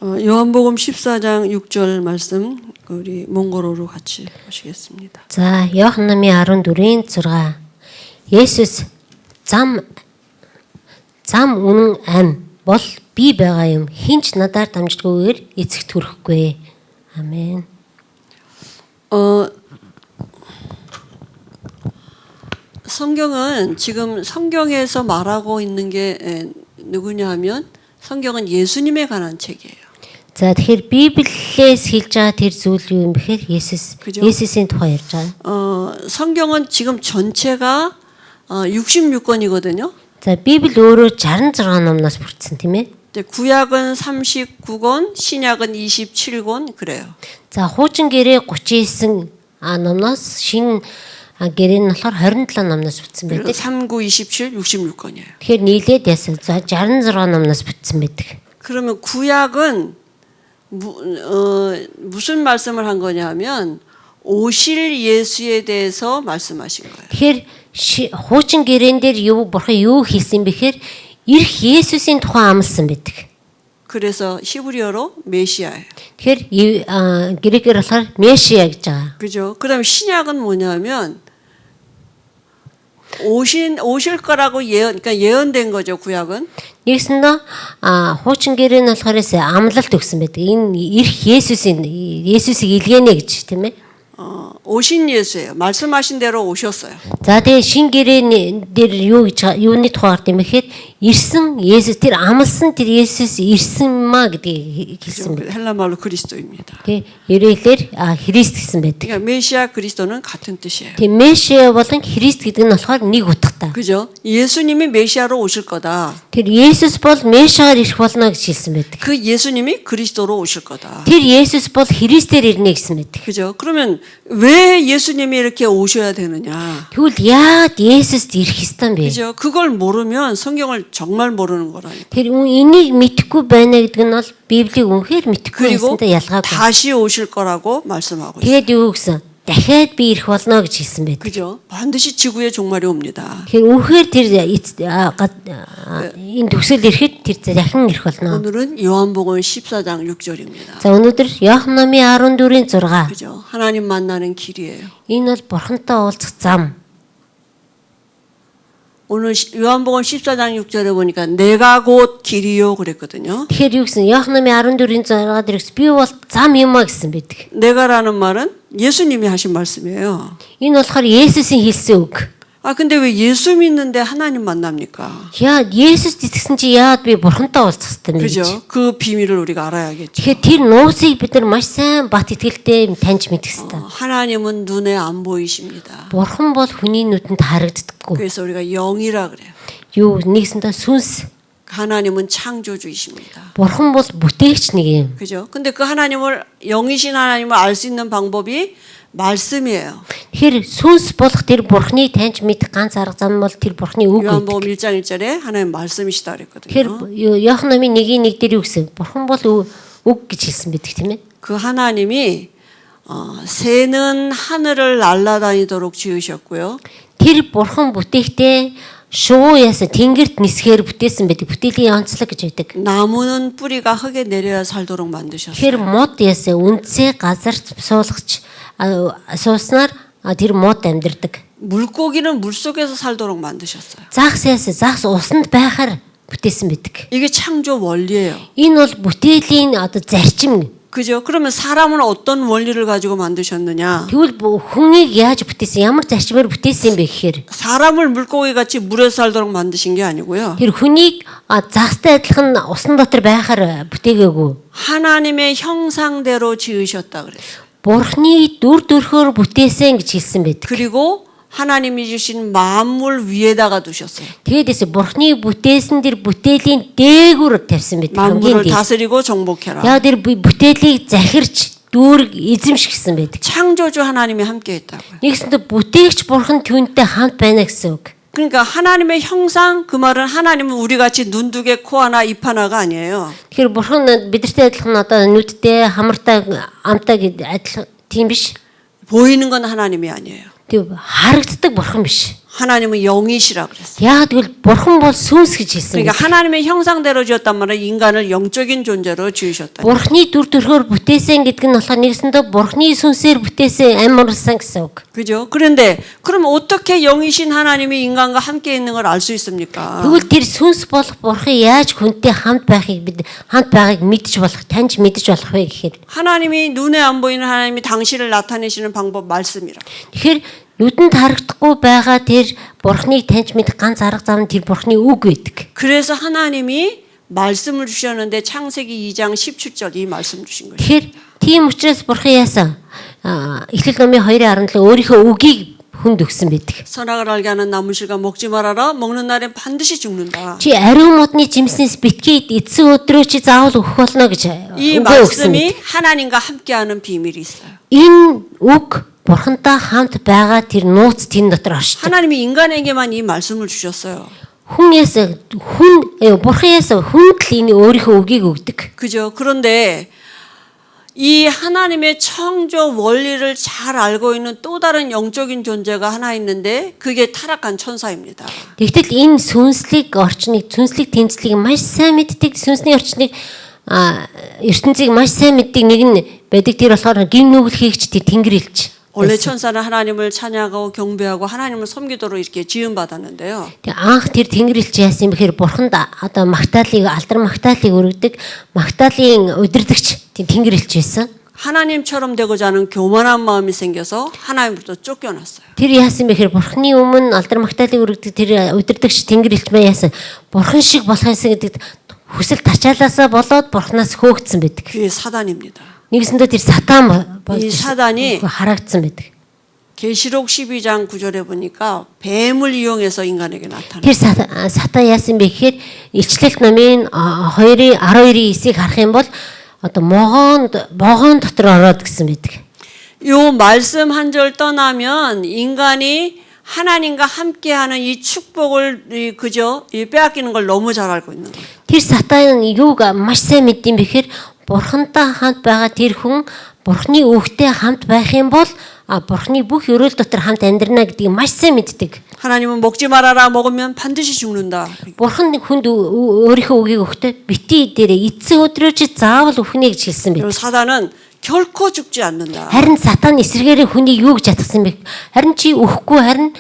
요한복음 14장 6절 말씀 우리 몽골어로 같이 보시겠습니다. За, Иохан намын 14-ийн 6. Есүс зам үнэн ам бол би байгаа юм. Хинч надаар дамждаггүйгээр эцэгт хүрэхгүй. 아멘. 성경은 지금 성경에서 말하고 있는 게 누구냐 하면 성경은 예수님에 관한 책이에요. За, тэгэхээр Библиэс хэлж байгаа тэр зүйл юу юм бэхээр Есүсийн тухай ярьж байгаа. 성경은 지금 전체가 66권이거든요. За, Библи өөрөө 66 номноос бүрдсэн тийм ээ. 구약은 39권, 신약은 27권 그래요. За, хуучин гэрээ 39 номноос шин гэрээ нь болохоор 27 номноос бүтсэн байдаг. 39, 27, 66권이에요. Тэгэхээр нийлээд яасан. За, 66 номноос бүтсэн байдаг. 그러면 구약은 무슨 말씀을 한 거냐 하면 오실 예수에 대해서 말씀하신 거예요. Тэгэхээр хуучин гэрээн дээр бурхан юу хэлсэн бэхээр ирэх Есүсийн тухай амласан байдаг. 그래서 히브리어로 메시아예요. Тэгэхээр грекээр болохоор 메시아 гэж байгаа. 그죠? 그다음 신약은 뭐냐면 오실 거라고 그러니까 예언된 거죠, 구약은. Нэгсэндээ хуучин гэрээ нь болохоор амлалт өгсөн байдаг. Энэ ирэх Есүсийг илгээнэ гэж тийм ээ. 오신 예수예요. 말씀하신 대로 오셨어요. За, тэгээ шин гэрээ дээр юуны тухай гард юм бэхээр ирсэн Есүс тэр амлсан тэр Есүс ирсэн маа гэдгийг хэлсэн байна. 헬라 말로 그리스도입니다. Тэгээ ерөөлөөр Христ гэсэн байдаг. 그러니까 메시아 그리스도는 같은 뜻이에요. Тэгээ 메시아 болон Христ гэдэг нь болохоор нэг утгатай. 그죠? 예수님이 메시아로 오실 거다. Тэр Есүс бол 메시아гаар ирэх болно гэж хэлсэн байдаг. 그 예수님이 그리스도로 오실 거다. Тэр Есүс бол Христээр ирнэ гэсэн байдаг. 그죠? 그러면 왜 예수님이 이렇게 오셔야 되느냐? Тэгвэл яагаад Есүст ирэх ёстой юм бэ? 그죠? 그걸 모르면 성경을 정말 모르는 거라니까. Тэр энийг мэдэхгүй байна гэдэг нь бол Библийг үнэхээр мэдэхгүй 그리고 байсантай ялгаагүй. 다시 오실 거라고 말씀하고 있어요. Тэгээд юу гэсэн? Дахиад би ирэх болно гэж хэлсэн байдаг. 그죠? 반드시 지구의 종말이 옵니다. Тэгэхээр үнэхээр тэр энэ төгсөл ирэхэд тэр дахин ирэх болно. 오늘은 요한복음 14장 6절입니다. За, өнөөдөр Иохан намын 14-ийн 6. 그죠? 하나님 만나는 길이에요. Энэ бол бурхантай уулзах зам. 오늘 요한복음 14장 6절에 보니까 내가 곧 길이요 그랬거든요. Тэгэхээр юу гэсэн? Иохан намын 14-ийн 6-аар дэрэгс би бол зам юм а гэсэн байдаг. 내가라는 말은 예수님이 하신 말씀이에요. Энэ болохоор Есүсийн хэлсэн үг. 근데 왜 예수 믿는데 하나님 만납니까? Яа, Есүс итгэсэн чи яад би бурхантай уулзах хэрэгтэй юм бэ? 그죠? 그 비밀을 우리가 알아야겠죠. Тэгэхээр тэр нууцыг бид нар маш сайн бат итгэлтэй таньж мэдэх хэрэгтэй. 하나님은 눈에 안 보이십니다. Бурхан бол хүний нүдэнд харагддаггүй. 그래서 우리가 영이라 그래요. Юу нэгсэндээ сүнс. 하나님은 창조주이십니다. Бурхан бол бүтээгч нэг юм. 그죠? 근데 그 하나님을 영이신 하나님을 알 수 있는 방법이 말씀이에요. Тэгэхээр сүнс болох тэр бурхныг таньж мэдэх ганц арга зам бол тэр бурхны үг. 요한복음 1장 1절에 하나님 말씀이시다 그랬거든요. Тэгэхээр Иохан намын 1:1 дээр юу гэсэн? Бурхан бол үг гэж хэлсэн байдаг тийм ээ. 그 하나님이 새는 하늘을 날아다니도록 지으셨고요. Тэр бурхан бүтээхдээ шувуу яасан тэнгэрт нисгээр бүтээсэн байдаг. Бүтээлийн онцлог гэж байдаг. 나무는 뿌리가 흙에 내려야 살도록 만드셨어요. Тэр мод яасан үндсээ газарт суулгаж сууснаар тэр мод амьдэрдэг. 물고기는 물속에서 살도록 만드셨어요. Загс усанд байхаар бүтээсэн байдаг. 이게 창조 원리예요. Энэ бол бүтээлийн зарчим. 그죠? 그러면 사람은 어떤 원리를 가지고 만드셨느냐? Тэгвэл хүнийг яаж бүтээсэн? Ямар зарчмаар бүтээсэн юм бэ гэхээр 사람을 물고기 같이 물에서 살도록 만드신 게 아니고요. тэр хүнийг загстай адилхан усан дотор байхаар бүтээгээгүй. 하나님의 형상대로 지으셨다 그랬어요. Бурхны дүр төрхөөр бүтээсэн гэж хэлсэн байдаг. 그리고 하나님이 주신 만물 위에다가 두셨어요. Тэгэдээс бурхны бүтээсэн тэр бүтээлийн дээгүүр тавьсан байдаг. 만물을 다스리고 정복해라. Яа тэр бүтээлийг захирч дүүрэг эзэмшигсэн байдаг. 창조주 하나님이 함께했다고요. Нэгсэндээ бүтээгч бурхан түүнтэй хамт байна гэсэн үг. 그러니까 하나님의 형상 그 말은 하나님은 우리 같이 눈 두 개, 코 하나, 입 하나가 아니에요. Тэгэхээр бурхан бидэртэй адилхан одоо нүдтэй, хамартай, амтай адилхан тийм биш. 보이는 건 하나님이 아니에요. Тэг харагддаг бурхан биш. 하나님은 영이시라 그랬어요. Яагаад гэвэл бурхан бол сүнс гэж хэлсэн. 그러니까 하나님의 형상대로 지었단 말은 인간을 영적인 존재로 지으셨다. Бурханы дүр төрхөөр бүтээсэн гэдэг нь болохоор нэгсэндээ бурханы сүнсээр бүтээсэн амьарсан гэсэн үг. 그죠? 그런데 그럼 어떻게 영이신 하나님이 인간과 함께 있는 걸 알 수 있습니까? Тэгвэл тэр сүнс болох бурхан яаж хүнтэй хамт байгааг мэдж болох, таньж мэдж болох вэ гэхээр 하나님이 눈에 안 보이는 하나님이 당신을 나타내시는 방법 말씀이라. тэгэхээр нүдэнд харагдахгүй байгаа тэр бурханыг таньж мэдэх ганц арга зам нь тэр бурханы үг байдаг. 그래서 하나님이 말씀을 주셨는데 창세기 2장 17절 이 말씀 주신 거예요. Тэгэхээр тийм учраас бурхан яасан? Эхлэл номын 2:17 өөрийнхөө үгийг хүнд өгсөн байдаг. 선악을 알게 하는 나무실과 먹지 말아라. 먹는 날엔 반드시 죽는다. Чи ариун модны жимснээс битгий эцэг өдрөө чи заавал өгөх болно гэж 이 үгээ өгсөн. 말씀이 하나님과 함께하는 비밀이 있어요. Энэ үг бурхантай хамт байгаа тэр нууц тэн дотор оршдог. 하나님이 인간에게만 이 말씀을 주셨어요. Бурханаас хүнд л энэ өөрийнхөө үгийг өгдөг. 그죠? 그런데 이 하나님의 창조 원리를 잘 알고 있는 또 다른 영적인 존재가 하나 있는데 그게 타락한 천사입니다. Тэгтэл энэ сүнслэг орчныг, сүнслэг тэмцлийг маш сайн мэддэг, сүнсний орчныг ертөнцийг маш сайн мэддэг нэг нь байдаг. Тэр болохоор гин нүгэл хийгч тэр тэнгэр элч. 원래 천사는 하나님을 찬양하고 경배하고 하나님을 섬기도록 이렇게 지음 받았는데요. Тэг анх тэр тэнгэр элч яасан юм бэхээр бурханд одоо магтаалыг алдар магтаалыг өргөдөг, магтаалын удирдагч тэнгэр элч байсан. 하나님처럼 되고자 하는 교만한 마음이 생겨서 하나님부터 쫓겨났어요. Тэр яасан бэхээр бурханы өмнө алдар магтаалыг өргөдөг тэр удирдагч тэнгэр элч маа яасан бурхан шиг болох юмсан гэдэгт хүсэл тачаалаасаа болоод бурханаас хөөгдсөн байдаг. 그게 사단입니다. Нэгсэндээ тэр сатан 이 사단이 харагдсан байдаг. 계시록 12장 9절에 보니까 뱀을 이용해서 인간에게 나타나. Тэр сатан яасан бэ гэхээр Илчлэлт номын 2-ийн 12-9-ийг харах юм бол одоо могоон дотор ороод гэсэн байдаг. 요 말씀 한 절 떠나면 인간이 하나님과 함께하는 이 축복을 그저 빼앗기는 걸 너무 잘 알고 있는 거예요. Тэр сатан юуг маш сайн мэддэм бэхээр бурхантай хамт байгаа тэр хүн бурхны үгтэй хамт байх юм бол бурхны бүх өрөөл дотор хамт амьдрна гэдгийг маш сайн мэддэг. 하나님은 먹지 말아라 먹으면 반드시 죽는다. Бурхан хүнд өөрийнхөө үгийг өгөхдөө бити дээрээ эцэг өдрөө чи заавал өхнө гэж хэлсэн 그리고 байдаг. 사단은 결코 죽지 않는다. Харин сатан эсрэгээрээ хүнийг юу гэж ятгсан бэ? Харин чи өхгүй харин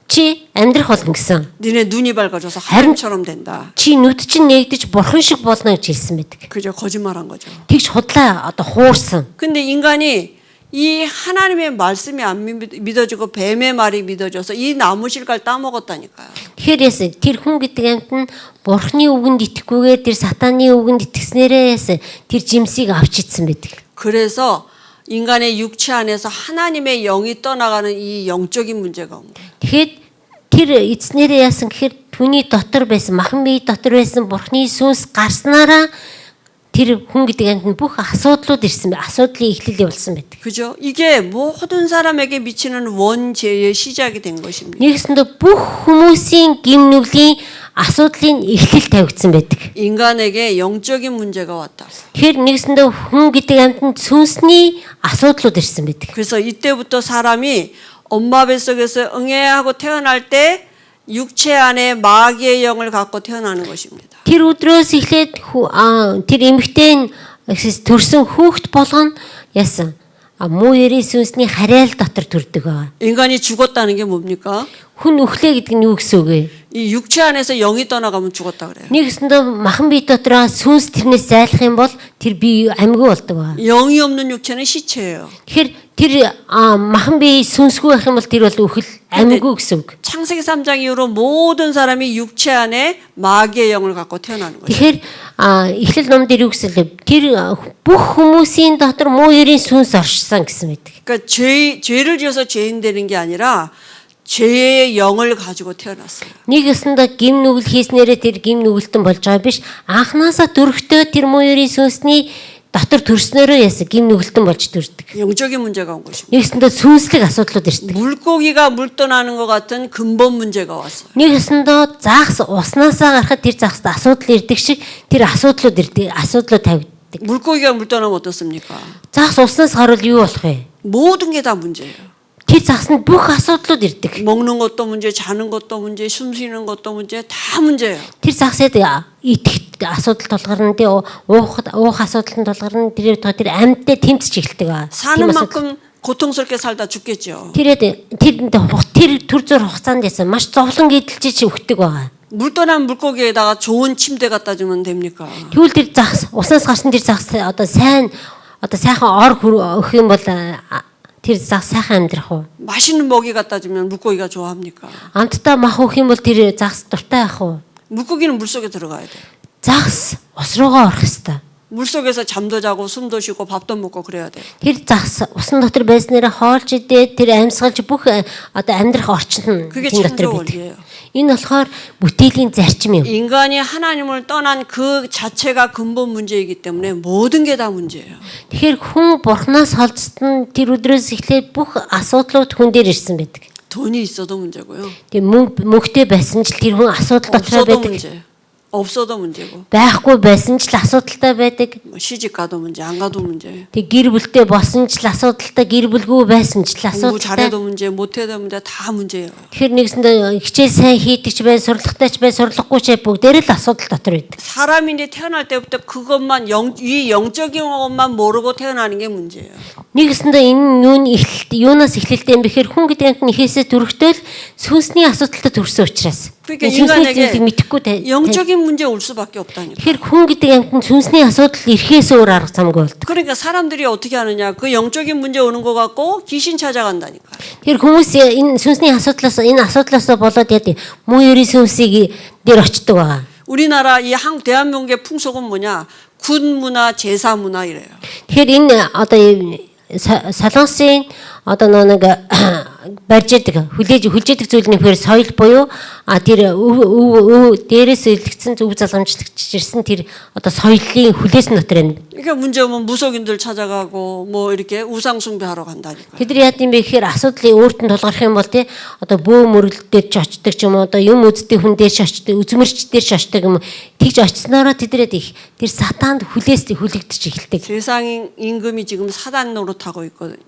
чи амьдрах болно гэсэн. 니네 눈이 밝아져서 하나님처럼 된다. Чи нүд чинь нэгдэж бурхан шиг болно гэж хэлсэн байдаг. 그저 거짓말한 거죠. Тэгж худлаа одоо хуурсан. 근데 인간이 이 하나님의 말씀이 안 믿어지고 뱀의 말이 믿어져서 이 나무실갈 따먹었다니까요. Тэгэхээр яасан тэр хүн гэдэг амьт нь бурханы үгэнд итгэхгүйгээр тэр сатаны үгэнд итгэснээрээ яасан тэр жимсийг авч ицсэн байдаг. 그래서 인간의 육체 안에서 하나님의 영이 떠나가는 이 영적인 문제가 온 거예요. Тэгэхэд тэр эзнэрээ яасан гэхээр түүний дотор байсан махан бие дотор байсан бурханы сүнс гарснараа тэр хүн гэдэг амьд нь бүх асуудлууд ирсэн бай. Асуудлын эхлэл явуулсан байдаг. 그죠? 이게 모든 사람에게 미치는 원죄의 시작이 된 것입니다. Нэгсэндээ бүх хүмүүсийн гим нүглийн асуудлын эхлэл тавигдсан байдаг. 인간에게 영적인 문제가 왔다. Тэгэхээр нэгсэндээ хүн гэдэг амьтанд сүнсний асуудлууд ирсэн байдаг. 그래서 이때부터 사람이 엄마 뱃속에서 응애하고 태어날 때 육체 안에 마귀의 영을 갖고 태어나는 것입니다. Тэр өдрөөс эхлээд тэр эмэгтэй төрсөн хүүхэд болгоно яасан муу ярийн сүнсний харьяал дотор төрдөг байгаа. 인간이 죽었다는 게 뭡니까? Хүн өглөө гэдэг нь юу гэсэн үг вэ? 이 육체 안에서 영이 떠나가면 죽었다 그래요. Нэгсэндээ махан бие дотроо сүнс тэрнээс зайлах юм бол тэр бие амьгүй болдог байгаа. 영이 없는 육체는 시체예요. Тэгэхээр тэр махан бие сүнсгүй байх юм бол тэр бол үхэл амьгүй гэсэн үг. 창세기 3장 이후로 모든 사람이 육체 안에 마귀의 영을 갖고 태어나는 거예요. Тэгэхээр эхлэл ном дээр юу гэсэн л тэр бүх хүмүүсийн дотор муу ярийн сүнс оршсон гэсэн байдаг. 그러니까 죄를 지어서 죄인 되는 게 아니라 죄의 영을 가지고 태어났어요. Нэг өсөндө гим нүгэл хийснээрээ тэр гим нүгэлтэн болж байгаа биш. Анханасаа төрөхдөө тэр муу ярийн сүнсний дотор төрснөөрөө яасан гим нүгэлтэн болж төрдөг. 영적인 문제가 온 것입니다. Нэг өсөндө сүнслэг асуудлууд ирдэг. 물고기가 물 떠나는 것 같은 근본 문제가 왔어요. Нэг өсөндө загас уснасаа гарахад тэр загасд асуудал ирдэг шиг тэр асуудлууд ирдэг. Асуудлууд тавигддаг. 물고기가 물 떠나면 어떻습니까? Загас уснаас гарвал юу болох вэ? 모든 게 다 문제예요. Тэр загсанд бүх асуудлууд ирдэг. 먹는 것도 문제, 자는 것도 문제, 숨 쉬는 것도 문제, 다 문제예요. Тэр загсад итгэх асуудал тулгарна, тий уух асуудал тулгарна, тэр амьдтай тэмцэж эхэлдэг аа. 사는 만큼 고통스럽게 살다 죽겠죠. Тэр төр зур хугацаанд ясан маш зовлон эдэлж өгдөг байгаа. 물 떠난 물고기에다가 좋은 침대 갖다 주면 됩니까? Тэгвэл тэр загс уснаас гарсан тэр загс сайхан ор өгөх юм бол тэр загс сайхан амьдрах уу? 맛있는 먹이 갖다 주면 물고기가 좋아합니까? Амттай мах өгөх юм бол тэр загс дуртай байх уу? 물고기는 물속에 들어가야 돼. Загс ус руугаа орох ёстой. 물속에서 잠도 자고 숨도 쉬고 밥도 먹고 그래야 돼. Тэр загс усан дотор байснараа хоолж идээд тэр амьсгалж бүх амьдрах орчин 그게 тийм 창조 дотор байдаг. 원리예요. Энэ болохоор бүтээлийн зарчим юм. 인간이 하나님을 떠난 그 자체가 근본 문제이기 때문에 모든 게 다 문제예요. Тэгэхээр хүн бурхнаас холдсон тэр өдрөөс эхлээд бүх асуудлууд хүн дээр ирсэн байдаг. 돈이 있어도 문제고요. Тэгээ мөнгөтэй байсан ч тэр хүн асуудал дотор 없어도 байдаг. 문제. 없어도 문제고. Байхгүй байсан ч л асуудалтай байдаг. 뭐 시집 가도 문제, 안 가도 문제. Тэг гэр бүлтэй болсон ч л асуудалтай, гэр бүлгүй байсан ч л 공부 асуудалтай. 잘해도 문제, 못해도 문제 다 문제예요. Тэгэхээр нэгсэндээ хичээл сайн хийдэг ч бай, сурлагатай ч бай, сурлаггүй ч бай бүгдээр л асуудал дотор байдаг. 사람이 이제 태어날 때부터 그것만 이 영적인 것만 모르고 태어나는 게 문제예요. Нэгсэндээ энэ юунаас эхлэлтэй юм бэхээр хүн гэдэг нь ихээсээ төрөхдөө л сүнсний асуудалтай төрсөн учраас. 그러니까 сүнсний 인간에게 зүйлийг мэдэхгүй 영적인 문제 올 수밖에 없다니까. Тэгэхээр хүн гэдэг амьтанд сүнсний асуудал ирэхээс өөр арга замгүй болдог. 그러니까 사람들이 어떻게 하느냐? 그 영적인 문제 오는 거 갖고 귀신 찾아간다니까. Тэгэхээр хүмүүс энэ сүнсний асуудлаас болоод яадаг муу ерийн сүнсийг дээр очдог байгаа. 우리나라 대한민국의 풍속은 뭐냐? 군 문화, 제사 문화 이래요. Тэгэхээр энэ одоо солонгосын одоо нэг барьждаг хүлжээдэг зүйл нь нөхөр соёл буюу тэр дээрээс илгэсэн зөв залгамжлагч ирсэн тэр одоо соёлын хүлээсэн дотор байна. 그러니까 문제 오면 무속인들 찾아가고 뭐 이렇게 우상 숭배하러 간다니까. Тэд яад юм бэ гэхээр асуудлыг өөртөө тулгарх юм бол тий одоо бөө мөрөл дээр ч очдог ч юм уу одоо юм үздэг хүн дээр ч очдог үзмэрч дээр ч очдог юм тэгж очсноороо тэдрээд их тэр сатаанд хүлэгдэж эхэлдэг. 세상 임금이 지금 사단 노릇하고 있거든요.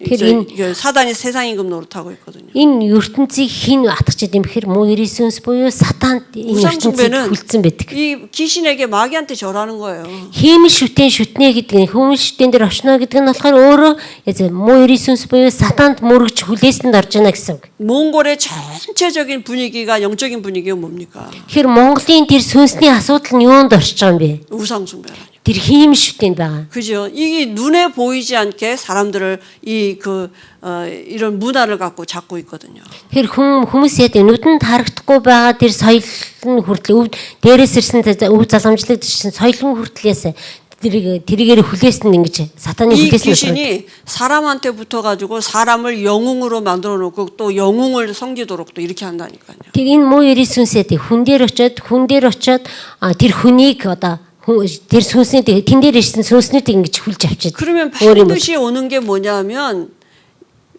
사단이 세상 임금 노릇하고 있거든요. Энэ ертөнцийг хин атгачид юм бэхэр муу ерийн сүнс буюу сатаанд энэ ертөнцийг хүлцэн байдаг. 이 귀신에게 마귀한테 절하는 거예요. Хиймэл шүтэн гэдэг нь хүмүүс шүтэн дээр очно гэдэг нь болохоор өөрөө муу ерийн сүнс буюу сатаанд мөрөгч хүлээсэнд орж байна гэсэн үг. 몽골의 전체적인 분위기가 영적인 분위기가 뭡니까? Тэгэхээр Монголын тэр сүнсний асуудал нь юунд орж байгаа юм бэ? 우상 숭배라니. Тэр хиймэл шүтэн байгаа. 그죠? 이게 눈에 보이지 않게 사람들을 이런 문화를 갖고 잡고 있거든요. Тэр хүмүүс яадаг нүдэнд харагдахгүй байгаа тэр соёл нь хүртэл дээрээс ирсэн өв заламжлагдсан соёлын хүртлээс тэргээр хүлээсэн ингэж сатаны 이 хүлээсэн 귀신이 사람한테 붙어가지고 사람을 영웅으로 만들어놓고 또 영웅을 섬기도록 또 이렇게 한다니까요. Тэг энэ муу ерийн сүнсэд хүн дээр очиод тэр хүнийг одоо тэр сүнсний тэн дээр ирсэн сүнснүүд ингэж хүлж авчиад. 그러면 반드시 오는 게 뭐냐면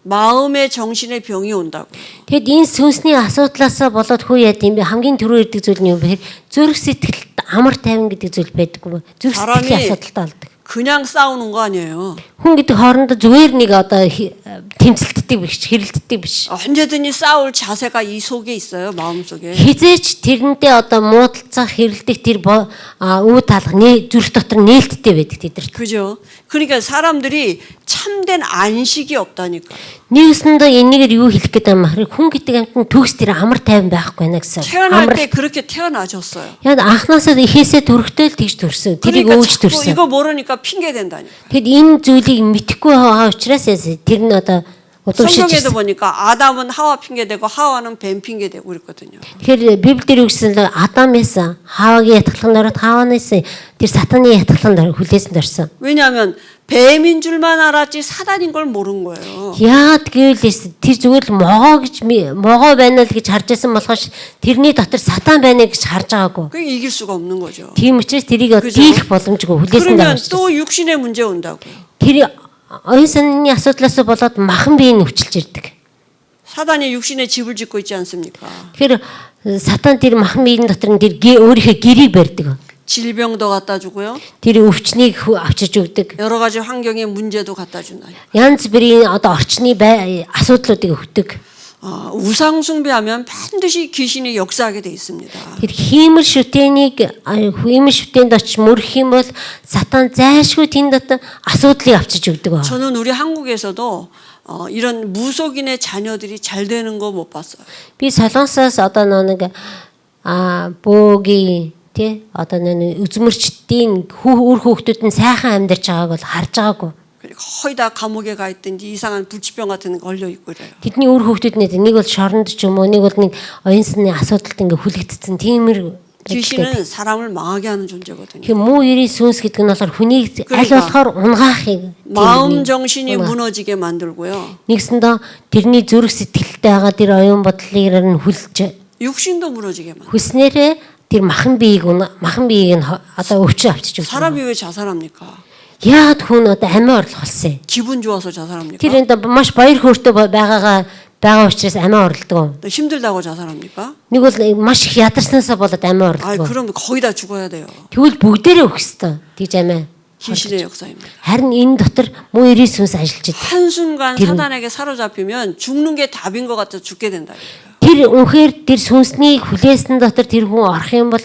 마음의 정신의 병이 온다고. Тэгэд энэ сүнсний асуудлаасаа болоод хүү яд юм бэ? Хамгийн түрүү ирдэг зүйл нь юу вэ? Зүрх сэтгэл амар тайван гэдэг зүйл байдаггүй. Зүрх сэтгэлийн асуудалтай болдог. 그냥 싸우는 거 아니에요. Хүн гэдэг хоорондоо зүгээр нэг одоо тэмцэлддэг биш, хэрэлддэг биш. 언제든지 싸울 자세가 이 속에 있어요, 마음 속에. Хизээч тэрнтэй одоо муудалцах, хэрэлдэх тэр үе талх зүрх дотор нээлттэй байдаг тэдэрт. 그죠? 그러니까 사람들이 참된 안식이 없다니까. Нэгсэндээ энэгээр юу хэлэх гээд байгаа юм бэ? Хүн гэдэг амьтанд төгс тэр амар тайван байхгүй байна гэсэн. 태어날 때 그렇게 태어나셨어요. Яг анхнаасаа ихээсээ төрөхтэй л тэгж төрсөн. Тэрийг өөж 자꾸 төрсөн. 이거 모르니까 핑계 댄다니까. Тэгэд энэ зүйлийг мэдэхгүй байгаа учраас тэр нь одоо удамшиж 성경에도 보니까 아담은 하와 핑계 대고 하와는 뱀 핑계 대고 그랬거든요. Тэгэхээр Библиэр үгсэн Адамээс Хавагийн ятгалан ороод Хаванаас тэр сатаны ятгалан хүлээсэнд орсон. 왜냐하면 뱀인 줄만 알았지 사단인 걸 모르는 거예요. Яад гэвэл тэр зүгээр л могоо байна л гэж харж байсан болохоос тэрний дотор сатан байна гэж харж байгаагүй. 그게 이길 수가 없는 거죠. Тийм учраас тэрийг дийлэх боломжгүй хүлээсэнд 그러면 орсон. 또 육신의 문제 온다고요. Тэр оюун санааны асуудлаас болоод махан биеийг өвчилж ирдэг. 사단이 육신의 집을 짓고 있지 않습니까? Тэгэхээр сатан тэр махан биеийн дотор нь тэр өөрийнхөө гэрийг барьдаг. 질병도 갖다 주고요. Тэр өвчнийг авчирч өгдөг. 여러 가지 환경의 문제도 갖다 준다. Янз бүрийн одоо орчны асуудлуудыг өгдөг. 우상 숭배하면 반드시 귀신이 역사하게 돼 있습니다. Тэр хиймэл шүтээнд очиж мөрөх юм бол сатан зайлшгүй тэнд дотор асуудлыг авчирч өгдөг ба. 저는 우리 한국에서도 이런 무속인의 자녀들이 잘 되는 거 못 봤어요. Би солонгосоос одоо нэг бөөгийн тий одоо нэг үзмэрчдийн үр хүүхдүүд нь сайхан амьдарч байгааг бол харж байгаагүй. 거의 다 감옥에 가 있든지 이상한 불치병 같은 거 걸려 있고 이래요. Тэдний үр хүүхдүүднээ нэг бол шоронд ч юм уу, нэг бол нэг оюун санааны асуудалд ингээ хүлэгдсэн тиймэр 귀신은 사람을 망하게 하는 존재거든요. 그 муу ерийн сүнс гэдэг нь болохоор хүнийг аль болохоор унгаахыг 마음 정신이 무너지게 만들고요. нэгсэндээ тэрний зүрх сэтгэлтэй байгаа тэр оюун бодлыг нь хүлж 육신도 무너지게 만들. хүснээрээ тэр махан биеийг нь одоо өвчөө авчиж өгдөг. 사람이 왜 자살합니까? Яад хүн одоо амиа орлох болсон. 기분 좋아서 자살합니까? Тэр энд маш баяр хөөртэй байгаа учраас амиа орлдог. 힘들다고 자살합니까? Нэг бол маш их ядарснасаа болоод амиа орлдог. 그럼 거의 다 죽어야 돼요. Тэгвэл бүгдээрээ өгөх ёстой. Тэгж амиа. 귀신의 역사입니다. харин энэ дотор муу ерийн сүнс ажиллаж байна. 한순간 사단에게 사로잡히면 죽는 게 답인 것 같아 죽게 된다. Тэр үнэхээр тэр сүнсний хүлээсэн дотор тэр хүн орох юм бол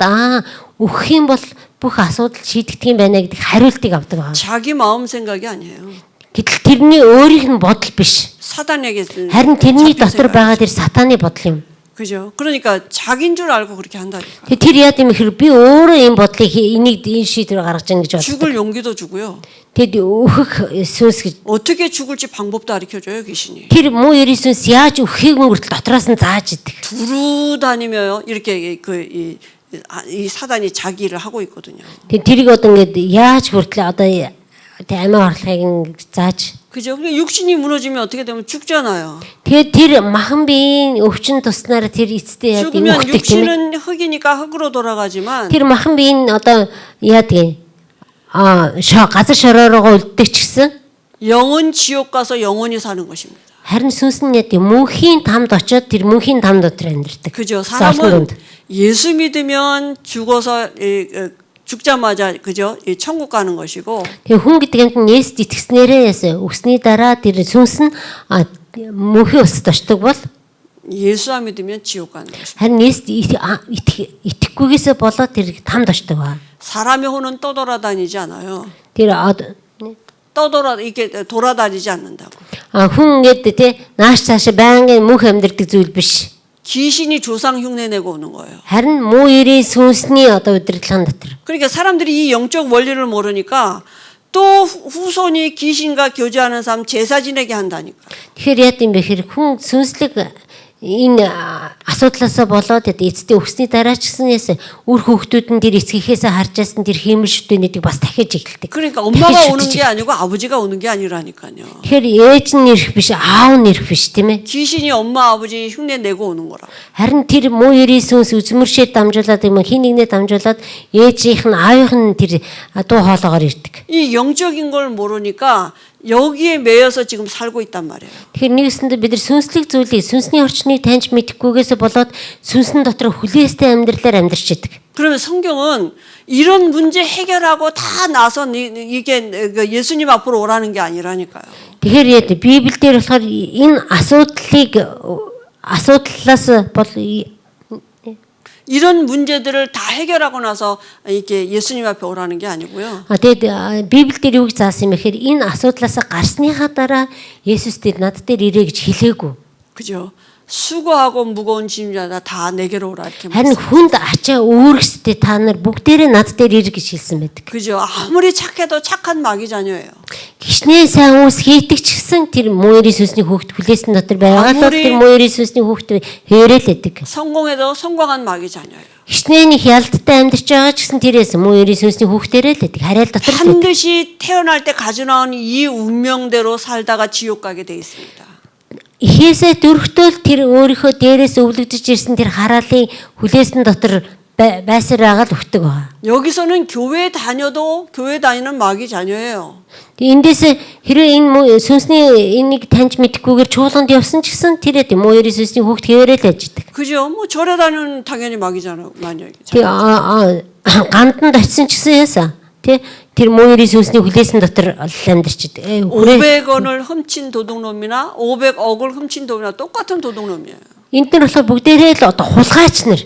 өгөх юм бол бүх асуудал шийдэгдэх юм байна гэдэг хариултыг авдаг байна. 자기 마음 생각이 아니에요. Гэтэл тэрний өөрийнх нь бодол биш. 사단에게 харин тэрний дотор байгаа тэр сатаны бодол юм. 그죠? 그러니까 자기인 줄 알고 그렇게 한다니까. Тэр яа гэм хэрэг би өөрөө энэ бодлыг энийг энэ шийдвэр гаргаж ийн гэж боддог. 죽을 용기도 주고요. Тэд өөхөх сүнс гэж 어떻게 죽을지 방법도 가르쳐줘요 귀신이. тэр муу ерийн сүнс яаж өөхийг хүртэл дотроос нь зааж идэг. 두루 다니며 이렇게 이 사단이 자기를 하고 있거든요. тэрийг одоо ингээд яаж хүртэл одоо тэ амиа орлохыг зааж. 그죠? 육신이 무너지면 어떻게 되면 죽잖아요. Тэгээд тэр махан биеийн өвчин туснараа тэр эцтэй яа гэм 죽으면 өгдөг тийм ээ. 육신은 흙이니까 흙으로 돌아가지만 Тэр махан биеийн одоо яа гэм газар шороороо үлддэг ч гэсэн 영은 지옥 가서 영원히 사는 것입니다. харин сүнс нь яа гэм мөнхийн тамд очиод тэр мөнхийн там дотор амьдардаг. 그죠? 사람은 예수 믿으면 죽어서 죽자마자 그죠? 천국 가는 것이고. Тэгээ хүн гэдэг юмд нь Есүст итгэснээрээ өгсний дараа тэр сүнс нь мөнхийн улсад очдог бол 예수 안 믿으면 지옥 가는 것입니다. харин Есүст итгэхгүйгээсээ болоод тэр тамд очдог ба. 사람의 혼은 떠돌아다니지 않아요. Тэр 이렇게 돌아다니지 않는다고. хүн гэдэг те нааш цаашаа байнгын мөнх амьдардаг зүйл биш. 귀신이 조상 흉내 내고 오는 거예요. харин муу ерийн сүнсний одоо удирдлагын дотор. 그러니까 사람들이 이 영적 원리를 모르니까 또 후손이 귀신과 교제하는 사람 제사 지내게 한다니까. Тэгэхээр яа гэм бэ хэрэг хүн сүнслэг энэ асуудлаасаа болоод эцэстээ өгсний дараа ч гэсэн яасан үр хүүхдүүд нь тэр эцгийнхээсээ харж яасан тэр хиймэл шүтэнүүдийг бас дахиж эхэлдэг. 그러니까 엄마가 오는 게 아니고 아버지가 오는 게 아니라니까요. Тэгэхээр ээж нь ирэх биш, аав нь ирэх биш тийм ээ. 귀신이 엄마 아버지 흉내 내고 오는 거라. харин тэр муу ерийн сүнс үзмэршээ дамжуулаад юм хин нэгнээ дамжуулаад ээжийнх нь аавынх нь тэр дуу хоолоогоор ирдэг. 이 영적인 걸 모르니까 여기에 매여서 지금 살고 있단 말이에요. Тэгэхээр нэгсэндээ бид нар сүнслэг зүйлийг сүнсний орчныг таньж мэдэхгүйгээсээ болоод сүнсэн дотор хүлээстэй амьдралаар амьдарч идэг. 그러면 성경은 이런 문제 해결하고 다 나서 이게 예수님 앞으로 오라는 게 아니라니까요. Тэгэхээр яа Библиэлд болохоор энэ асуудлаас бол 이런 문제들을 다 해결하고 나서 이렇게 예수님 앞에 오라는 게 아니고요. тэгээд Библиэлд юу гэж заасан юм бэхээр энэ асуудлаас гарсныхаа дараа Есүс дээр над дээр ирээ гэж хэлээгүй. 그죠? 수고하고 무거운 짐자다 다 내게로 오라 이렇게 харин хүнд ачаа өөрсдөө та нар бүгдээрээ над дээр ирэх гэж хэлсэн байдаг. 그죠? 아무리 착해도 착한 마귀 자녀예요. Гişнээ сайн үс хийдэг ч гэсэн тэр муу ерийн сүнсний хүүхд хүлээсэн дотор байгаа л тэр муу ерийн сүнсний хүүхд хэрээл байдаг. 성공해도 성공한 마귀 자녀예요. Гişнээний хялттай амьдарч байгаа ч гэсэн тэрээс муу ерийн сүнсний хүүхдэрэл байдаг. Хараал дотор л байдаг. 반드시 태어날 때 가져 나온 이 운명대로 살다가 지옥 가게 돼 있습니다. Ихээсээ дөрөвтөл тэр өөрийнхөө дээрээс өвлөгдөж ирсэн тэр хараалын хүлээсэн дотор байсараагаад өгдөг байгаа. 여기서는 교회 다녀도 교회 다니는 마귀 자녀예요. Эндээс хэрвээ энэ сүнсний энийг таньж мэдэхгүйгээр чуулганд явсан ч гэсэн тэр тийм муу сүнсний хүүхд хэвээрээ л ажилладаг. 그죠? 뭐 절에 다니는 당연히 마귀잖아요. Тэг ганданд очисон ч гэсэн яасан. Тэ тэр муу сүнсний хүлээсэн дотор амьдарч идэг. 500원을 훔친 도둑놈이나 500억을 훔친 도둑놈이나 똑같은 도둑놈이에요. Энд нар болохоор бүгдээрээ л одоо хулгайч нар.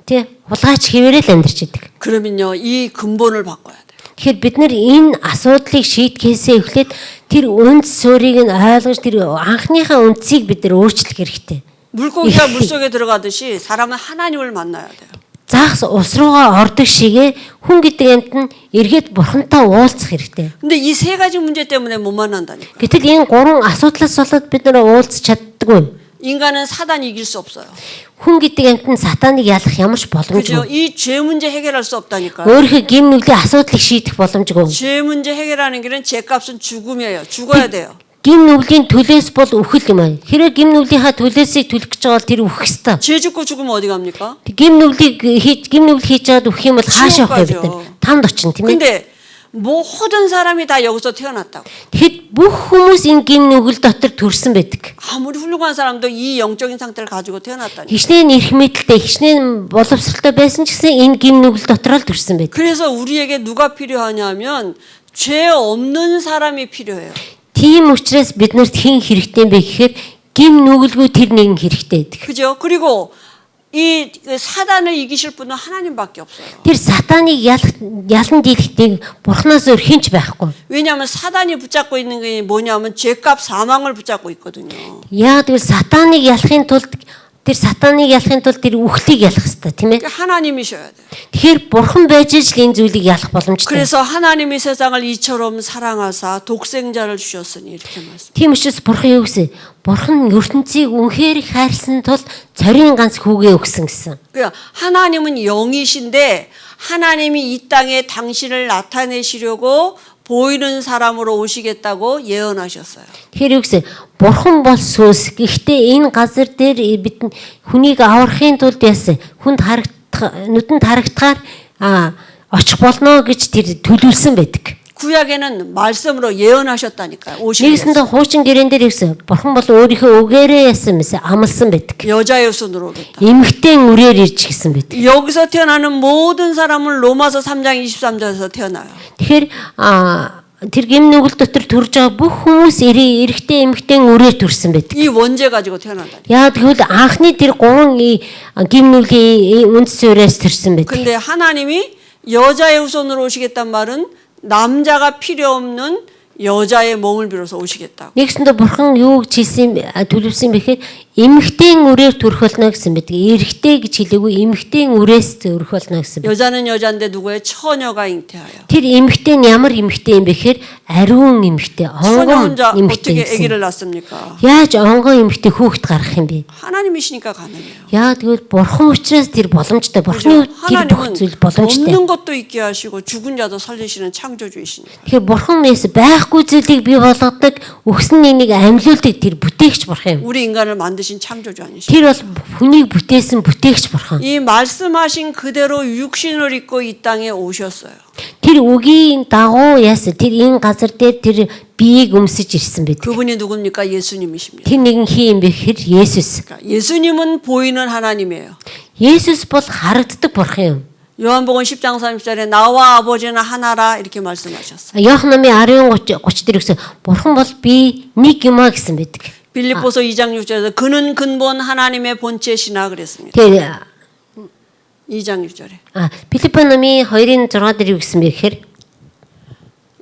Тэ хулгайч хэвээрээ л амьдарч идэг. 그러면요, 이 근본을 바꿔야 돼요. Тэгэхээр бид нар энэ асуудлыг шийдэхээсээ эхлээд тэр үндэс суурийг нь ойлгож тэр анхныхаа үндсийг бид нар өөрчлөх хэрэгтэй. 물고기가 물속에 들어가듯이 사람은 하나님을 만나야 돼요. Загас ус руугаа ордог шигээ хүн гэдэг амьд нь эргээд бурхантай уулзах хэрэгтэй. 근데 이 세 가지 문제 때문에 못 만난다니까. Гэтэл энэ гурван асуудлаас болоод бид нар уулзах чаддаггүй. 인간은 사단이 이길 수 없어요. Хүн гэдэг амьд нь сатаныг ялах ямар ч 그죠? боломжгүй. 이 죄 문제 해결할 수 없다니까요. Өөрийнхөө гим нүглийн асуудлыг шийдэх боломжгүй. 죄 문제 해결하는 길은 죄값은 죽음이에요. 죽어야 돼요. Гим нүглийн төлөөс бол үхэл юм аа. Хэрэв гим нүглийнхаа төлөөсийг төлөх гэж байгаа бол тэр үхэх ёстой. 죄 짓고 죽으면 어디 갑니까? Гим нүглийг хийж чаад үхэх юм бол хаашаа явах вэ бид нар? Тамд очино тийм ээ. 근데 모든 사람이 다 여기서 태어났다고. Тэгэхэд бүх хүмүүс энэ гим нүгэл дотор төрсэн байдаг. 아무리 훌륭한 사람도 이 영적인 상태를 가지고 태어났다니. Хичнээн эрх мэдэлтэй, хичнээн боловсралтай байсан ч гэсэн энэ гим нүгэл дотор л төрсэн байдаг. 그래서 우리에게 누가 필요하냐면 죄 없는 사람이 필요해요. Тийм учраас биднэрт хэн хэрэгтэй юм бэ гэхээр гим нүгэлгүй тэр нэгэн хэрэгтэй байдаг. 그죠? 그리고 이 사단을 이기실 분은 하나님밖에 없어요. Тэр сатаныг ялан дийлэхийг бурхнаас өөр хинч байхгүй. 왜냐하면 사단이 붙잡고 있는 게 뭐냐면 죄값 사망을 붙잡고 있거든요. Яг тэгвэл сатаныг ялахын тулд тэр үхлийг ялах хэрэгтэй тийм ээ. 그러니까 하나님이셔야 돼요. Тэгэхээр бурхан байж л энэ зүйлийг ялах боломжтой. 그래서 하나님이 세상을 이처럼 사랑하사 독생자를 주셨으니 이렇게 말씀. Тийм учраас бурхан юу гэсэн? Бурхан ертөнцийг үнэхээр хайрлсан тул цорын ганц хүүгээ өгсөн гэсэн. 그러니까 하나님은 영이신데 하나님이 이 땅에 당신을 나타내시려고 보이는 사람으로 오시겠다고 예언하셨어요. Тэгэхээр юу гэсэн? Бурхан бол сүнс. Гэхдээ энэ газар дээр бид хүнийг аврахын тулд яасан? Хүнд нүдэнд харагдахаар очих болно гэж тэр төлөвлөсөн байдаг. 구약에는 말씀으로 예언하셨다니까요. 오시는 Нэгсэндээ хуучин гэрээн дээр юусэн? Бурхан бол өөрийнхөө үгээрээ яасан мэс амласан байдаг. 여자의 손으로 오겠다. Эмэгтэй үрээр ирж гисэн байдаг. 여기서 태어나는 모든 사람은 로마서 3장 23절에서 태어나요. Тэгэхээр тэр гим нүгэл дотор төрж байгаа бүх хүмүүс эрэгтэй эмэгтэй үрээр төрсэн байдаг. 이 원죄 가지고 태어난다. Яа тэгвэл анхны тэр гурван гим нүглийн үндэс суурьаас төрсэн байдаг. 근데 하나님이 여자의 후손으로 오시겠단 말은 남자가 필요 없는 여자의 몸을 빌어서 오시겠다. Нэгсэндээ бурхан юу гэж төлөвсөн бэ гэхээр эмэгтэй үрээр төрөх болно гэсэн байдаг. Эрэгтэй гэж хэлээгүй эмэгтэй үрээс төрөх болно гэсэн. 여자는 여자인데 누구의 처녀가 잉태하여. Тэр эмэгтэй нь ямар эмэгтэй юм бэ гэхээр ариун эмэгтэй, 처녀 онгон 혼자 эмэгтэй. 어떻게 아기를 낳습니까? Яаж онгон эмэгтэй хүүхэд гаргах юм бэ? 하나님이시니까 가능해요. Яа тэгвэл бурхан учраас тэр боломжтой. Бурханы тэр бүх зүйл боломжтой. 없는 것도 있게 하시고 죽은 자도 살리시는 창조주이시니까. Тэгэхээр бурхан мэс байхгүй зүйлийг бий болгодог, өгсөн нэг амьлуулдаг тэр бүтээгч бурхан юм. 우리 인간을 만드신 창조주 아니시죠? Тэр бол хүнийг бүтээсэн бүтээгч бурхан. 이 말씀하신 그대로 육신을 입고 이 땅에 오셨어요. Тэр үгийн дагуу яасан тэр энэ газар дээр тэр биеийг өмсөж ирсэн байдаг. 그분이 누굽니까? 예수님이십니다. Тэр нэгэн хин юм бэ гэхээр Есүс. 그러니까 예수님은 보이는 하나님이에요. Есүс бол харагддаг бурхан юм. 요한복음 10장 30절에 나와 아버지는 하나라 이렇게 말씀하셨어요. Иоханны 10:30 дээр гэсэн бурхан бол би нэг юм а гэсэн байдаг. 빌립보서 2장 6절에서 그는 근본 하나님의 본체시나 그랬습니다. Тэр 2장 6절에. Филиппо номын 2:6 дээр юу гэсэн бэ гэхээр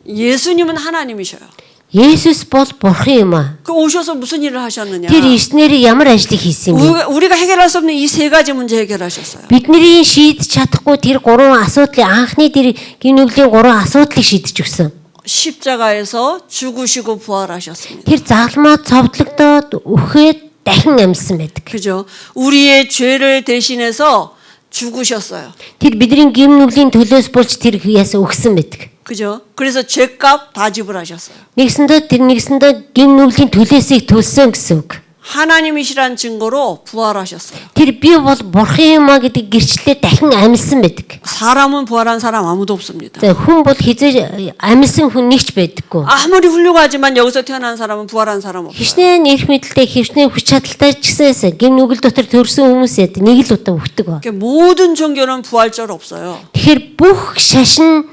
예수님은 하나님이셔요. Есүс бол бурхан юм а. 그 오셔서 무슨 일을 하셨느냐? Тэр ирснээр ямар ажлыг хийсэн юм бэ? 우리가 해결할 수 없는 이 세 가지 문제 해결하셨어요. Бидний шийдэж чадахгүй тэр гурван асуудлыг анхны тэр гинүглийн гурван асуудлыг шийдэж өгсөн. 십자가에서 죽으시고 부활하셨습니다. Тэр загламаа цовдлогдоод үхээд дахин амьсан байдаг. 그죠? 우리의 죄를 대신해서 죽으셨어요. Тэр бидний гинүглийн төлөөс болж тэр яасан өгсөн байдаг. 그죠? 그래서 죄값 다 지불하셨어요. Нэгсэндээ гинүглийн төлөөсийг төлсөн гэсэн үг. 하나님이시란 증거로 부활하셨어요. Тэр би бол бурхан юм а гэдэг гэрчлэлээр дахин амьсан байдаг. 사람은 부활한 사람 아무도 없습니다. За хүн бол хизээ амьсан хүн нэгч байдаггүй. 아무리 훌륭하지만 여기서 태어난 사람은 부활한 사람 없어요. Хичнээн эрх мэдэлтэй, хичнээн хүч чадалтай ч гэсээс гим нүгэл дотор төрсэн хүмүүсэд нэг л удаа өгдөг ба. 그러니까 모든 종교는 부활절 없어요. Тэгэхээр бүх шашин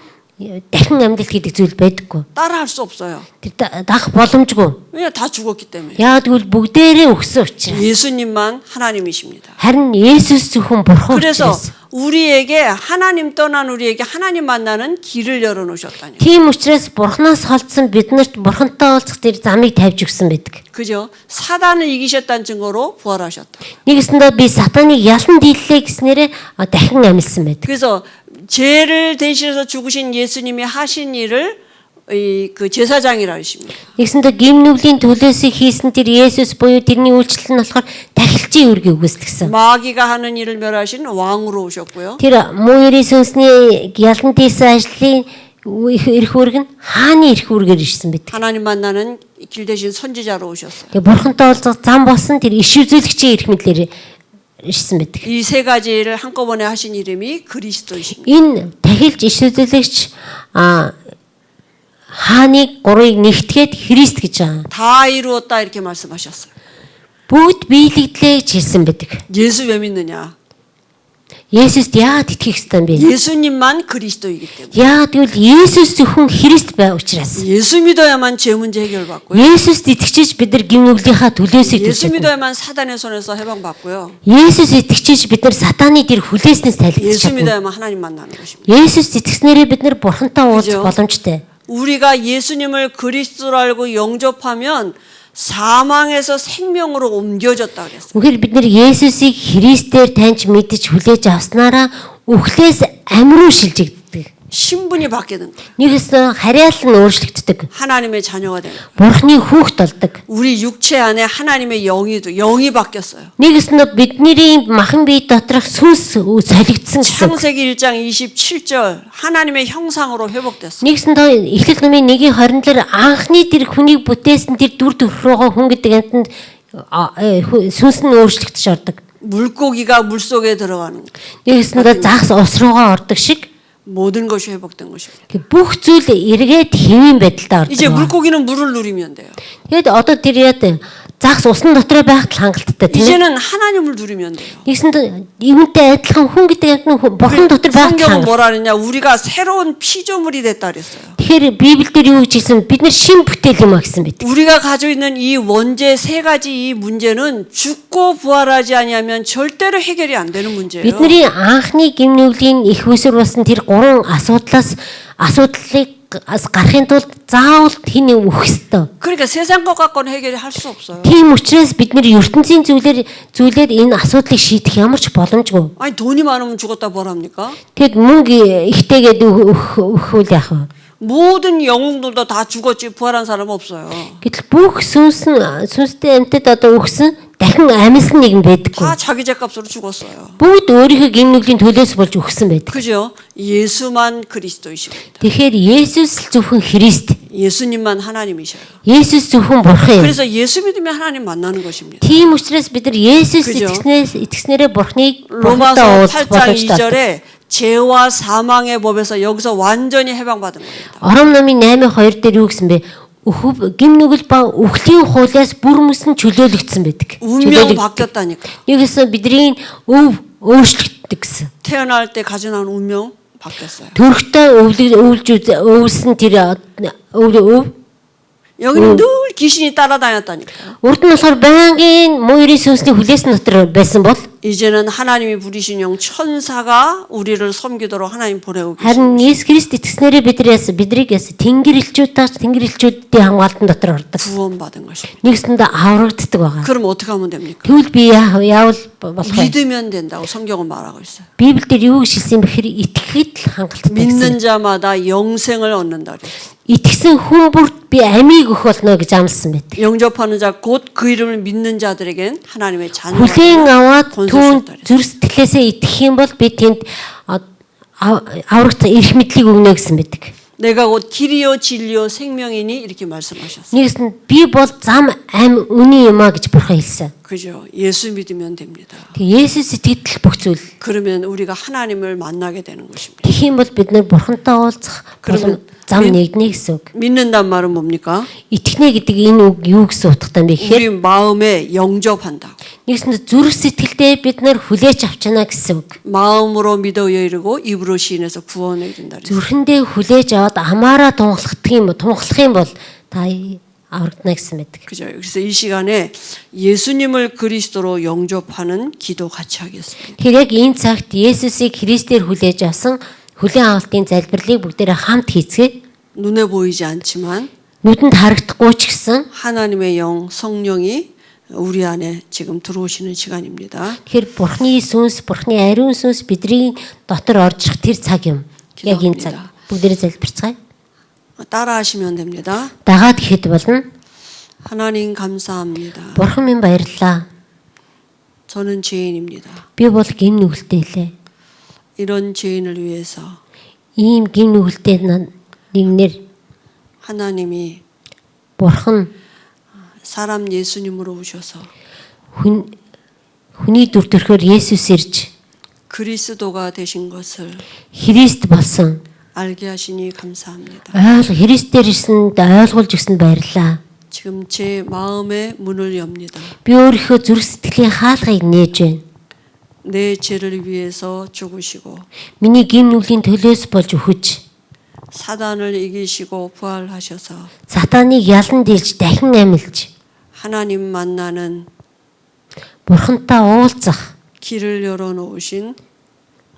дахин амьдал гэдэг зүйл байдаггүй. 따라할 수 없어요. Тэр дах боломжгүй. 왜냐 다 죽었기 때문에. Яагаад гэвэл бүгдээрээ өгсөн учраас. 예수님만 하나님이십니다. Харин Есүс зөвхөн бурхан 그래서 учраас. 우리에게 하나님 떠난 우리에게 하나님 만나는 길을 열어놓으셨다니. Тийм учраас бурханаас холдсон биднэрт бурхантай уулзах тэр замыг тавьж өгсөн байдаг. 그죠? 사단을 이기셨다는 증거로 부활하셨다. Нэгэсэндээ би сатаныг ялан дийллээ гэснээрээ дахин амьдсан байдаг. 그래서 죄를 대신해서 죽으신 예수님이 하신 일을 그 제사장이라 하십니다. Нэгсэндээ гим нүглийн төлөөсөө хийсэн тэр Есүс буюу тэрний үйлчлэл нь болохоор тахилчийн үргийг үүсгэсэн. 마귀가 하는 일을 멸하신 왕으로 오셨고요. Тэр муурийн сүнсний ялан дийлсэн ажлын эрх үүрэг нь хааны эрх үүргээр ирсэн байдаг. 하나님 만나는 길 대신 선지자로 오셨어요. Тэгээ бурхантай уулзах зам болсон тэр иш үзүүлэгчийн эрх мэдлэр ирсэн байдаг. 이 세 가지를 한꺼번에 하신 이름이 그리스도이십니다. Энэ тахилч иш үзүүлэгч хааныг гурыг нэгтгээд Христ гэж байгаа. 다 이루었다 이렇게 말씀하셨어요. Бүгд биелэгдлээ гэж хэлсэн байдаг. 예수 왜 믿느냐? Есүст яагаад итгэх ёстой юм бэ? 예수님만 그리스도이기 때문에. Яагаад гэвэл Есүс зөвхөн Христ бай учраас. 예수 믿어야만 죄 문제 해결받고요. Есүст итгэж бид нар гим нүглийнхаа төлөөсөө 예수 төлж. 믿어야만 사단의 손에서 해방받고요. Есүс итгэж бид нар сатаны тэр хүлээснээс тайлбарлаж 예수 чадна. 믿어야만 하나님 만나는 것입니다. Есүс итгэснээрээ бид нар бурхантай уулзах 그죠? боломжтой. 우리가 예수님을 그리스도로 알고 영접하면 사망에서 생명으로 옮겨졌다 그랬어요. Үнэхээр бид нар Есүсийг Христээр таньж мэдж хүлээж авснараа үхлээс амь руу шилжигддэг. 신분이 바뀌는 거예요. Нэгээс харьяал нь өөрчлөгддөг. 하나님의 자녀가 되는 거예요. Бурхны хүүхэд болдог. 우리 육체 안에 하나님의 영이 바뀌었어요. Нэгээс нь бидний махан бие доторх сүнс солигдсон гэсэн. 창세기 1장 27절 하나님의 형상으로 회복됐어요. Нэгээс нь Эхлэл номын 1:20-аар анхны тэр хүнийг бүтээсэн тэр дүр төрхрөөгөө хүн гэдэг амтнд сүнс нь өөрчлөгдөж ордог. 물고기가 물속에 들어가는 거. Нэгээс нь загас ус руугаа ордог шиг 모든 것이 회복된 것입니다. бүх зүйл эргээд хэвийн байдалтай ордог. 이제 물고기는 물을 누리면 돼요. Тэгэд одоо тэр яад загас усан дотроо байхад хангалттай тийм ээ. 이제는 하나님을 누리면 돼요. Нэгсэн юмтай адилхан хүн гэдэг амт нь бурхан дотор байхад 성경은 хангалттай. 뭐라 그러냐? 우리가 새로운 피조물이 됐다 그랬어요. Тэгэхээр Библиэлд юу гэж хэлсэн бид нар шин бүтээл юм а гэсэн мэт. 우리가 가지고 있는 이 원죄 세 가지 이 문제는 죽고 부활하지 아니하면 절대로 해결이 안 되는 문제예요. Бидний анхны гимнүглийн их усүр болсон тэр гурван асуудлыг гарахын тулд заавал хин өөх ёстой. 그러니까 세상 것 갖고는 해결이 할 수 없어요. Тийм учраас бид нар ертөнцийн зүйлээр энэ асуудлыг шийдэх ямар ч боломжгүй. 아니 돈이 많으면 죽었다 뭐랍니까? Тэгэд мөнгө ихтэйгээд өөхвөл яах вэ? 모든 영웅들도 다 죽었지 부활한 사람 없어요. Гэтэл бүх сүнстэй амьтад одоо өгсөн дахин амьсан нэг юм байдаггүй. 다 자기 죄값으로 죽었어요. Бүгд өөрийнхөө гимнүглийн төлөөс болж өгсөн байдаг. 그죠? 예수만 그리스도이십니다. Тэгэхээр Есүс л зөвхөн Христ. 예수님만 하나님이셔요. Есүс зөвхөн бурхан юм. 그래서 예수 믿으면 하나님 만나는 것입니다. Тийм учраас бид нар Есүс 그죠? итгэснээрээ бурхныг 로마서 бурхантай уулзах 8장 боломжтой. 2절에 죄와 사망의 법에서 여기서 완전히 해방받은 겁니다. Ором номын 8:2 дээр юу гэсэн бэ? Гимнүгэл ба үхлийн хуулиас бүр мөсөн чөлөөлөгдсөн байдаг. 운명 바뀌었다니까. Нэгээс бидний өв өөрчлөгддөг гэсэн. 태어날 때 가져나온 운명 바뀌었어요. Төрхтөө өвлсөн тэр өв 여기는 늘 귀신이 따라다녔다니까. урд нь болохоор байнгын муурийн сүнсний хүлээсэн дотор байсан бол 이제는 하나님이 부리신 영 천사가 우리를 섬기도록 하나님 보내고 계십니다. харин Есүс Христ итгэснээрээ биднийг тэнгэр элчүүдийн хамгаалтан дотор ордог. 구원받은 것입니다. Нэгсэндээ аврагддаг байгаа. 그럼 어떻게 하면 됩니까? Тэгвэл би яавал болох вэ? 믿으면 된다고 성경은 말하고 있어요. Библиэлд юу гэж хэлсэн бэхээр итгэхэд л хангалттай гэсэн. 믿는 자마다 영생을 얻는다 그랬어요. Итгэсэн хүн бүрт би амийг өгөх болно гэж амласан байдаг. 영접하는 자 곧 그 이름을 믿는 자들에겐 하나님의 자녀가 Хүлээн аваад 권세 түүн 주셨다 그랬어요. зүр сэтгэлээсээ итгэх юм бол би тэнд аврагт эрх мэдлийг өгнө гэсэн байдаг. 내가 곧 길이요 진리요 생명이니 이렇게 말씀하셨어요. Нэгс нь би бол зам ам үний юм а гэж бурхан хэлсэн. 그죠? 예수 믿으면 됩니다. Тэгээ Есүс итгэл бүх зүйл. 그러면 우리가 하나님을 만나게 되는 것입니다. Тэгэх юм бол бид нар бурхантай уулзах 그러면 зам нэгнэ гэсэн үг. 믿는단 말은 뭡니까? Итгэнэ гэдэг энэ үг юу гэсэн утгатай юм бэ гэхээр 우리 마음에 영접한다고. нэгсэнд зүрх сэтгэлдээ бид нар хүлээж авчана гэсэн үг. 마음으로 믿어 이르고 입으로 시인해서 구원에 이른다. Зүрхэндээ хүлээж аваад амаараа тунхлах юм бол та аврагдана гэсэн мэдэг. 그죠? 그래서 이 시간에 예수님을 그리스도로 영접하는 기도 같이 하겠습니다. Тэгэхээр яг энэ цагт Есүсийг Христээр хүлээж авсан хүлээн авалтын залбирлыг бүгдээрээ хамт хийцгээе. 눈에 보이지 않지만 Нүдэнд харагдахгүй ч гэсэн 하나님의 영 성령이 우리 안에 지금 들어오시는 시간입니다. тэгэхээр Бурхны сүнс, Бурхны ариун сүнс бидний дотор орж ирэх тэр цаг юм. Яг энэ цаг. Бүгдээрээ залбирцгаая. 따라하시면 됩니다. Дагаад ихэд болно. 하나님 감사합니다. Бурхан минь баярлалаа. 저는 죄인입니다. Би бол гим нүгэлтэй лээ. 이런 죄인을 위해서 Ийм гим нүгэлтэй нэгнэр 하나님이 Бурхан 사람 예수님으로 오셔서 хүний дүр төрхөөр Есүс ирж 그리스도가 되신 것을 Христ болсон. 알게 하시니 감사합니다. Христээр ирсэнд ойлгуулж өгсөнд баярлалаа. 지금 제 마음의 문을 엽니다. Би өөрийнхөө зүрх сэтгэлийн хаалгыг нээж байна. 내 죄를 위해서 죽으시고 Миний гим нүглийн төлөөс болж өгөж 사단을 이기시고 부활하셔서 сатаныг ялан дийлж дахин амилж 하나님 만나는 Бурхантай уулзах 길을 열어놓으신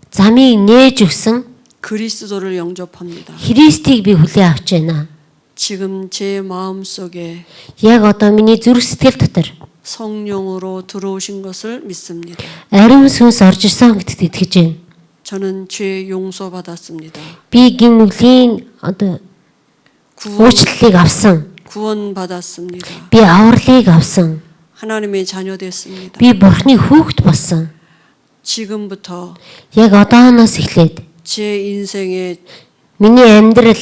замыг нээж өгсөн 그리스도를 영접합니다. Христийг би хүлээн авч байна. 지금 제 마음속에 Яг одоо миний зүрх сэтгэл дотор 성령으로 들어오신 것을 믿습니다. ариун сүнс орж ирсэн гэдэгт итгэж байна. 저는 죄 용서받았습니다. Би гим нүглийн одоо уучлалыг авсан. 구원받았습니다. Би авралыг авсан. 하나님의 자녀 됐습니다. Би Бурхны хүүхэд болсон. 지금부터 Яг одооноос эхлээд 제 인생의 миний амьдрал,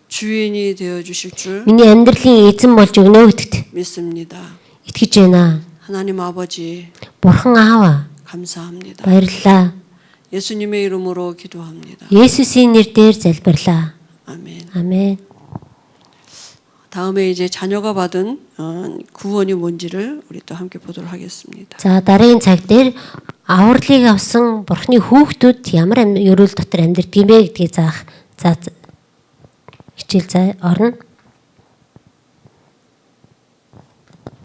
주인이 되어 주실 줄 миний амьдралын эзэн болж өгнө гэдэгт 믿습니다. итгэж байна. 하나님 아버지 Бурхан Аава, 감사합니다. баярлалаа. 예수님의 이름으로 기도합니다. Есүсийн нэрээр залбирлаа. 아멘. 아멘. 다음에 이제 자녀가 받은 구원이 뭔지를 우리 또 함께 보도록 하겠습니다. За дараагийн цаг дээр авралыг авсан Бурхны хүүхдүүд ямар ерөөл дотор амьдардаг юм бэ гэдгийг заах хичээл орно.